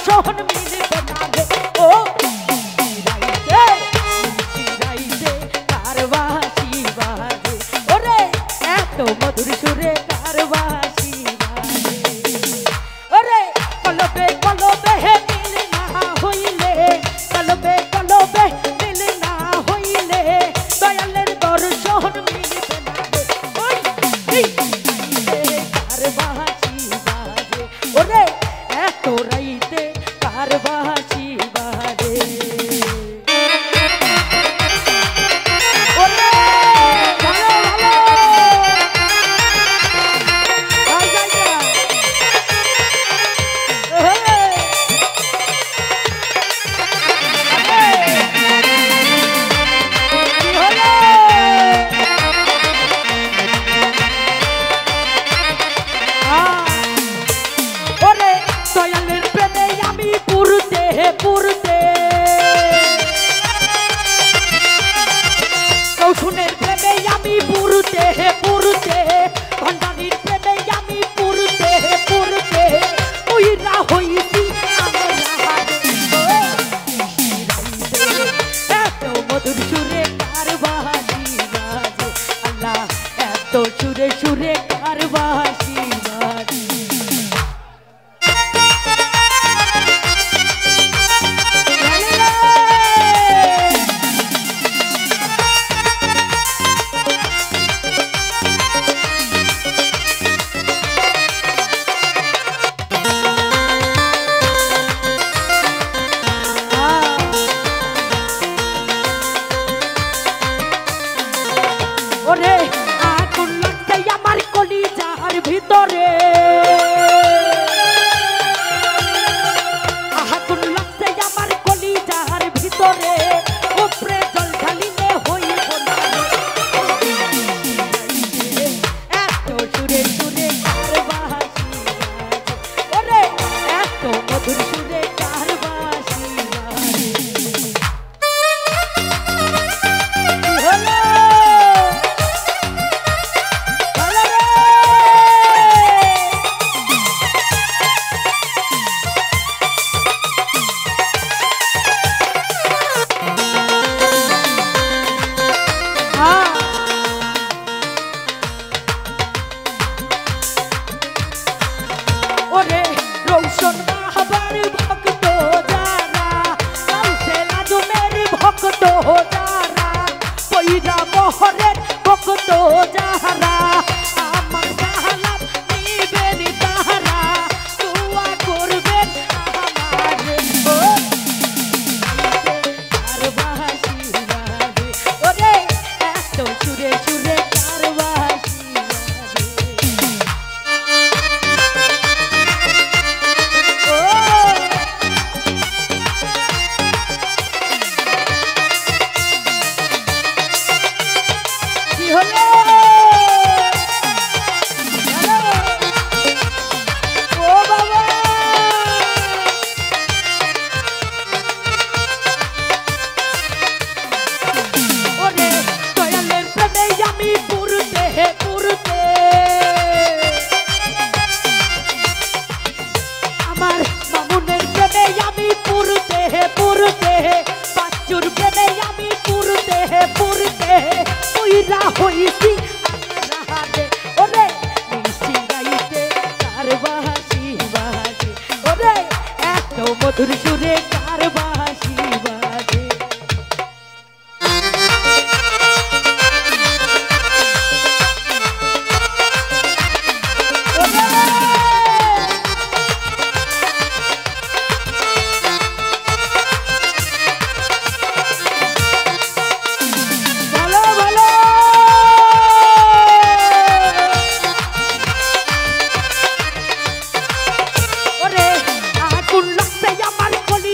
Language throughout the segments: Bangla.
দর্শন মিলবে না রে ও রাইতে কার বাঁশি বাজে ওরে এত মধুর সুরে কার বাঁশি বাজে ওরে কলবে কলবে মিল না হইলে কলবে কলবে মিল না হইলে দয়ালের দর্শন মিলবে না রে ওই কার বাঁশি বাজে ওরে এত রাইতে কার বাঁশি বাজে ওরে ভালো ভালো ওরে দয়ালের প্রেমে আমি পুরতে পুরতে কৌশনের প্রেমে আমি পুরতে পুরতে ভণ্ডারির প্রেমে আমি পুরতে পুরতে উইরা হইছি এত মধুর সুরে কার বাঁশি বাজে আল্লাহ এত সুরে সুরে কার বাঁশি বাজে ওরে আগুন লাগছে আমার কলিজার ভিতরে আগুন লাগছে আমার কলিজার ভিতরে উপরে জল ঢালিলে হইব না এত সুরে সুরে কার বাঁশি বাজে ওরে এত মধুর সুরে কার বাঁশি বাজে ওরে রৌশন বাবার ভক্ত যারা কাউসে লাজমের ভক্ত যারা পৈরা বহরের ভক্ত যারা আমার সালাম নিবেন তাহারা দোয়া করবেন আমার কার বাঁশি বাজে ওরে এত সুরে সুরে কার বাঁশি আমার মামুনের প্রেমে আমি পুরতে পুরতে বাচ্চুর প্রেমে আমি পুরতে পুরতে উইরা হইছি রাহাতে ওরে মিষ্টি গাইতে কার বাঁশি বাজে ওরে এত মধুর সুরে কার বাঁশি বাজে আগুন লাগছে আমার কলি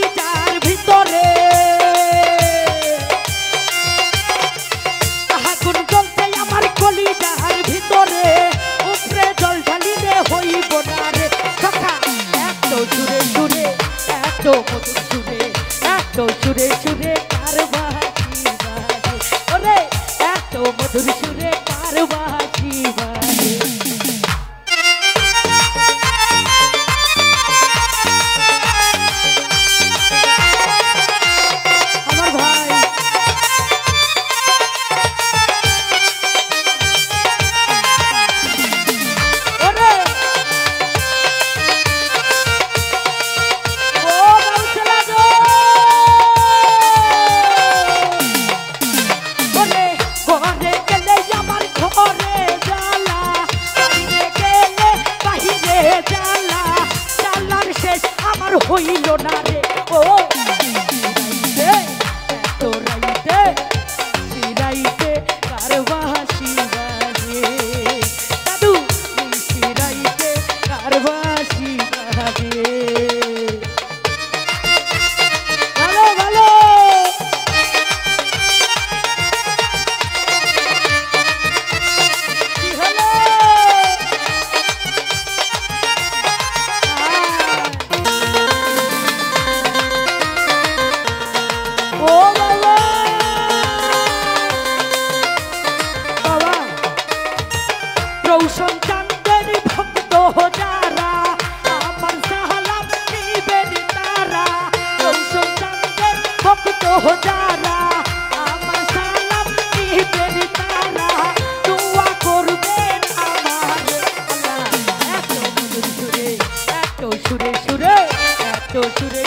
হইল না রে ও এত রাইতে রাইতে কার বাঁশি বাজে দাদু রাইতে কার বাঁশি বাজে ভালো ভালো কি হলো ও বাবা বাবা রৌশন চাঁদের ভক্ত যারা আমার সালাম নিবেন তারা রৌশন চাঁদের ভক্ত যারা আমার সালাম নিবেন তারা দোয়া করবেন আমার আল্লাহ এত মধুর সুরে এত সুরে সুরে এত সুরে